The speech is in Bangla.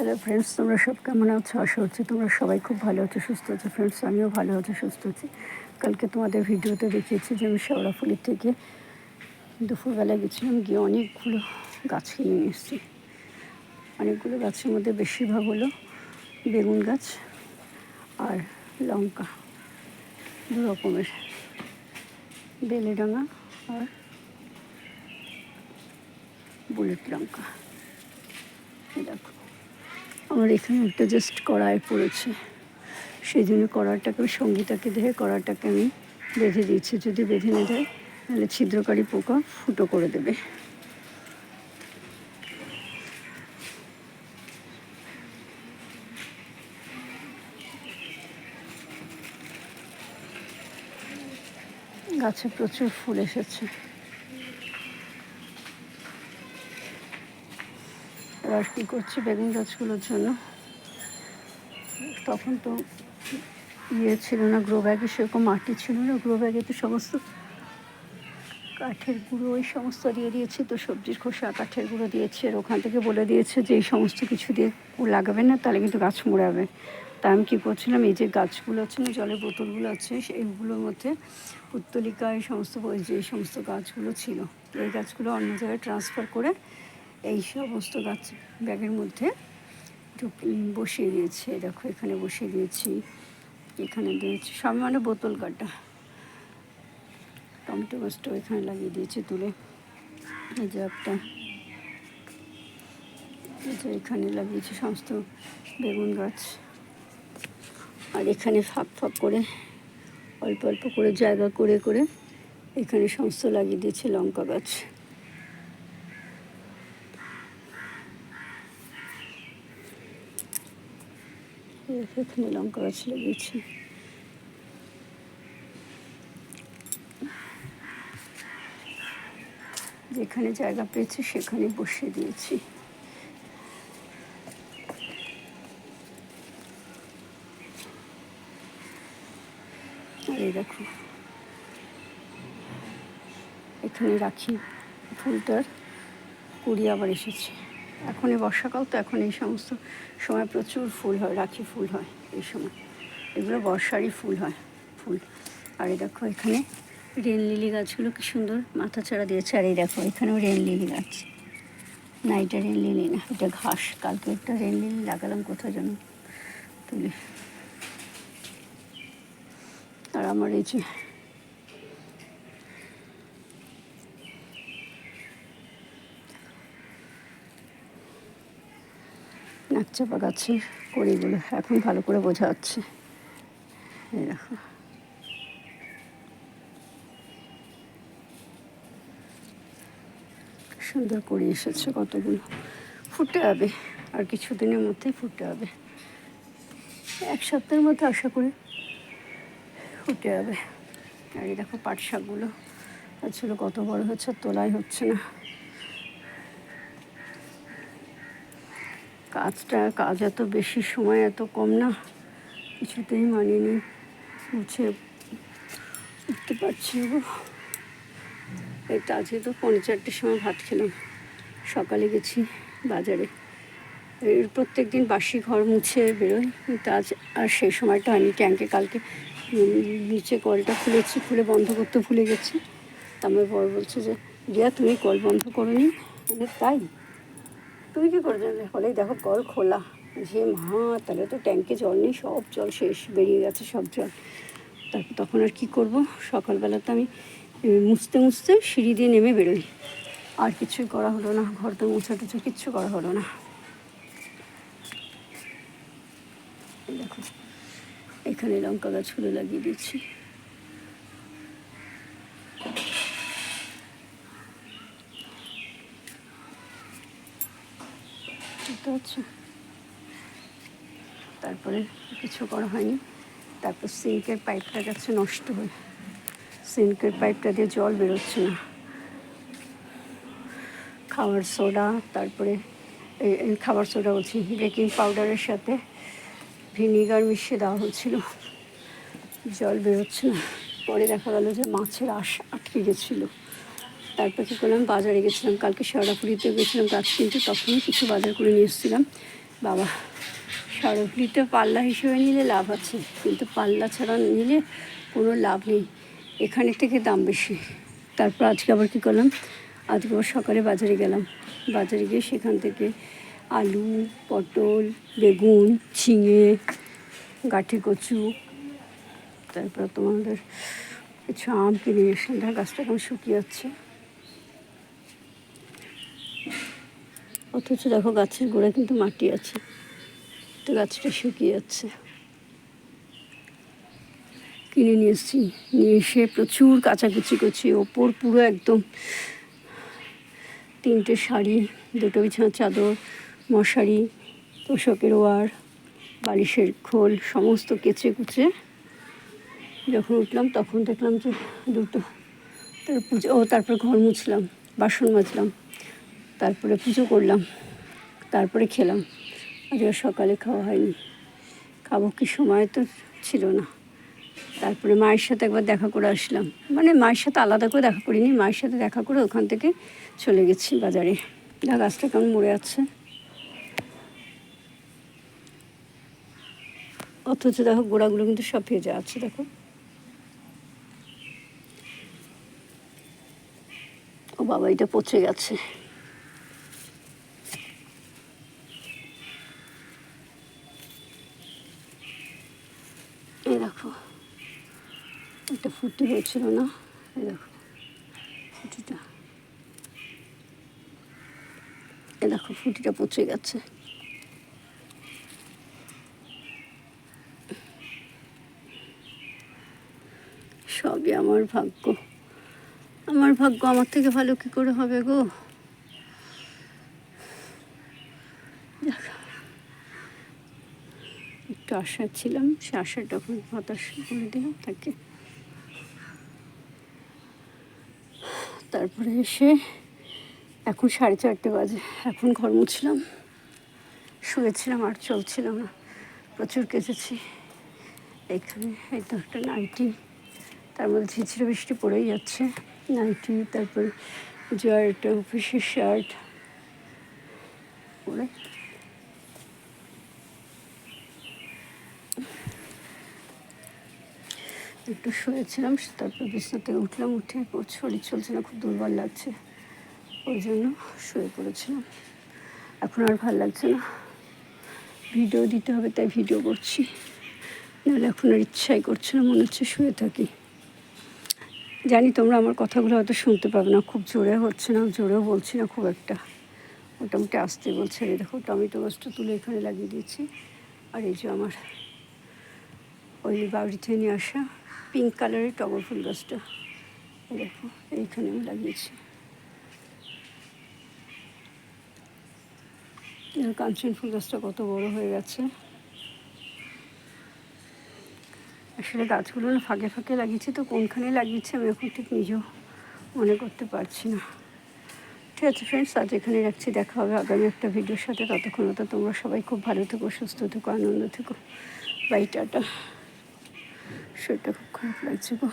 হ্যালো ফ্রেন্ডস, তোমরা সব কেমন আছো? আশা হচ্ছে তোমরা সবাই খুব ভালো আছো, সুস্থ আছো। ফ্রেন্ডস, আমিও ভালো আছি, সুস্থ আছি। কালকে তোমাদের ভিডিওতে দেখিয়েছি যে আমি শেওড়াফুলির থেকে দুপুরবেলা গেছিলাম, গিয়ে অনেকগুলো গাছ কিনে নিয়ে এসেছি। অনেকগুলো গাছের মধ্যে বেশিরভাগ হলো বেগুন গাছ আর লঙ্কা, দু রকমের, বেলেডাঙা আর বুলেট লঙ্কা। দেখো, আমার এখানে একটা জাস্ট কড়াই পড়েছে, সেই জন্য কড়াটাকে, সঙ্গীতাকে দেখে কড়াটাকে আমি বেঁধে দিয়েছি। যদি বেঁধে না দেয় তাহলে ছিদ্রকারী পোকা ফুটো করে দেবে। গাছে প্রচুর ফুল এসেছে। এবার কী করছি, বেগুন গাছগুলোর জন্য তখন তো ছিল না, গ্রো ব্যাগে সেরকম মাটি ছিল না। গ্রো ব্যাগে তো সমস্ত কাঠের গুঁড়ো ওই সমস্ত দিয়ে দিয়েছি, তো সবজির খোসা, কাঠের গুঁড়ো দিয়েছি। আর ওখান থেকে বলে দিয়েছে যে এই সমস্ত কিছু দিয়ে লাগাবেন না, তাহলে কিন্তু গাছ মরাবে। তা আমি কী করছিলাম, এই যে গাছগুলো আছে না, জলের বোতলগুলো আছে, সেইগুলোর মধ্যে পুত্তলিকা, এই সমস্ত যে সমস্ত গাছগুলো ছিল, এই গাছগুলো অন্য জায়গায় ট্রান্সফার করে এই সমস্ত গাছ ব্যাগের মধ্যে বসিয়ে দিয়েছি। দেখো, এখানে বসিয়ে দিয়েছি, এখানে দিয়েছি, সব মানে বোতল কাটা। টমেটো গাছটাও এখানে লাগিয়ে দিয়েছি তুলে। এই যে একটা, এই যে এখানে লাগিয়েছি সমস্ত বেগুন গাছ। আর এখানে ফাঁক ফাঁক করে অল্প অল্প করে জায়গা করে করে এখানে সমস্ত লাগিয়ে দিয়েছি লঙ্কা গাছ। এখানে লঙ্কা গাছ লাগিয়েছি। যেখানে জায়গা পেয়েছি সেখানে বসিয়ে দিয়েছি। আর এই দেখো, এখানে রাখি ফুলটার কুড়ি আবার এসেছে। এখনই বর্ষাকাল, তো এখন এই সমস্ত সময় প্রচুর ফুল হয়, রাখি ফুল হয় এই সময়। এগুলো বর্ষারই ফুল হয়, ফুল। আর এই দেখো, এখানে রেন লিলি গাছগুলো কি সুন্দর মাথা চারা দিয়েছে। আর এই দেখো, এখানেও রেন লিলি গাছ। না, এটা রেন লিলি না, এটা ঘাস। কালকে একটা রেন লিলি লাগালাম কোথায় যেন তুলে। আর আমার এই যে নাকচাপা গাছের কড়িগুলো এখন ভালো করে বোঝা যাচ্ছে। এই দেখো, সুন্দর কড়ি এসেছে কতগুলো, ফুটে যাবে আর কিছুদিনের মধ্যেই ফুটে যাবে। এক সপ্তাহের মধ্যে আশা করি ফুটে যাবে। আর এই দেখো, পাট শাকগুলো গাছগুলো কত বড় হচ্ছে, তোলাই হচ্ছে না। কাজ এত বেশি, সময় এত কম না, কিছুতেই মানিয়ে নিই, মুছে উঠতে পারছি না। এই তো আজকে তো 4:30 সময় ভাত খেলাম। সকালে গেছি বাজারে, প্রত্যেক দিন বাসি ঘর মুছে বেরোই, কিন্তু আজ আর সেই সময়টা আমি ট্যাঙ্কে কালকে নিচে কলটা খুলেছি, খুলে বন্ধ করতে ভুলে গেছি। আমার বর বলছে যে, রিয়া তুমি কল বন্ধ করো নি? তাই তুমি কী করে জানলে? হলেই দেখো কল খোলা। যে মা, তাহলে তো ট্যাঙ্কে জল নেই, সব জল শেষ, বেরিয়ে গেছে সব জল। তারপর তখন আর কী করবো, সকালবেলা তো আমি মুছতে মুছতে সিঁড়ি দিয়ে নেমে বেরোই। আর কিছুই করা হলো না, ঘর তো মুছা টুছা কিচ্ছু করা হলো না। দেখো, এখানে লঙ্কা গাছগুলো লাগিয়ে দিচ্ছি। বুঝতে পারছো? তারপরে কিছু করা হয়নি। তারপর সিঙ্কের পাইপটা গেছে নষ্ট হয়ে, সিঙ্কের পাইপটা দিয়ে জল বেরোচ্ছে না। খাবার সোডা, তারপরে খাবার সোডা বলছি, বেকিং পাউডারের সাথে ভিনিগার মিশিয়ে দেওয়া হয়েছিল, জল বেরোচ্ছে না। পরে দেখা গেল যে মাছের আঁশ আটকে গেছিলো। তারপর কী করলাম, বাজারে গেছিলাম, কালকে শেওড়াফুলিতে গেছিলাম গাছ কিনতে, তখনই কিছু বাজার করে নিয়ে এসেছিলাম। বাবা, স্মারকলিটা পাল্লা হিসেবে নিলে লাভ আছে, কিন্তু পাল্লা ছাড়া নিলে কোনো লাভ নেই, এখানের থেকে দাম বেশি। তারপর আজকে আবার কী করলাম, আজকে আবার সকালে বাজারে গেলাম, বাজারে গিয়ে সেখান থেকে আলু, পটল, বেগুন, ঝিঙে, গাঠি কচু, তারপর তোমাদের কিছু আম কিনে এসে, ধর গাছটা কেমন শুকিয়ে যাচ্ছে, অথচ দেখো গাছের গোড়ায় কিন্তু মাটি আছে, তো গাছটা শুকিয়ে যাচ্ছে। কিনে নিয়ে এসেছি, নিয়ে এসে প্রচুর কাচাকুচি করছি, ওপর পুরো একদম 3টে শাড়ি, 2টো বিছানার চাদর, মশারি, তোষকের ওয়ার, বালিশের খোল সমস্ত কেচে কুচে যখন উঠলাম তখন দেখলাম যে 2টো। তারপর পুজো, তারপর ঘর মুছলাম, বাসন মাজলাম, তারপরে পুজো করলাম, তারপরে খেলাম। আজকে সকালে খাওয়া হয়নি, খাবো কি সময় তো ছিল না। তারপরে মায়ের সাথে একবার দেখা করে আসলাম, মানে মায়ের সাথে আলাদা করে দেখা করিনি, মায়ের সাথে দেখা করে ওখান থেকে চলে গেছি বাজারে। গাছটা কেমন মরে আছে, অথচ দেখো গোড়াগুলো কিন্তু সব ভেজা আছে, দেখো। ও বাবা, এটা পচে গেছে। এই দেখো, একটা ফুটি হয়েছিল না, এই দেখো ফুটিটা, এই দেখো ফুটিটা পচে গেছে। সবই আমার ভাগ্য, আমার ভাগ্য আমার থেকে ভালো কী করে হবে গো। একটু আশা ছিলাম, সে আশাটা এখন হতাশ করে দিলাম তাকে। তারপরে এসে এখন 4:30 বাজে, এখন ঘর মুছলাম, শুয়েছিলাম আর চলছিলাম না, প্রচুর কেচেছি। এইখানে এই তো একটা নাইটি, তার মধ্যে ঝিরঝিরে বৃষ্টি পড়েই যাচ্ছে, নাইটি, তারপর জয়ের একটা অফিসের শার্ট পরে একটু শুয়েছিলাম, তারপর বিছনা থেকে উঠলাম, উঠে শরীর চলছে না, খুব দুর্বল লাগছে, ওই জন্য শুয়ে পড়েছিলাম। এখন আর ভালো লাগছে না, ভিডিও দিতে হবে তাই ভিডিও করছি, নাহলে এখন আর ইচ্ছাই করছে না, মনে হচ্ছে শুয়ে থাকি। জানি তোমরা আমার কথাগুলো হয়তো শুনতে পাবে না, খুব জোরে হচ্ছে না, জোরেও বলছি না খুব একটা, মোটামুটি আসতে বলছে। এই দেখো টমেটো গাছটা তুলে এখানে লাগিয়ে দিয়েছি, আর এই যে আমার ওই বাড়ি থেকে নিয়ে আসা পিঙ্ক কালারের টগর ফুল গাছটা, দেখো এইখানে আমি লাগিয়েছি। কাঞ্চন ফুল গাছটা কত বড় হয়ে গেছে। আসলে গাছগুলো ফাঁকে ফাঁকে লাগিয়েছি, তো কোনখানে লাগিয়েছি আমি এখন ঠিক নিজেও মনে করতে পারছি না। ঠিক আছে ফ্রেন্ডস, আজ এখানে রাখছি, দেখা হবে আগামী একটা ভিডিওর সাথে। ততক্ষণ তো তোমরা সবাই খুব ভালো থেকো, সুস্থ থেকো, আনন্দ থেকো। Bye, tata. শরীরটা খুব খারাপ লাগছে গো।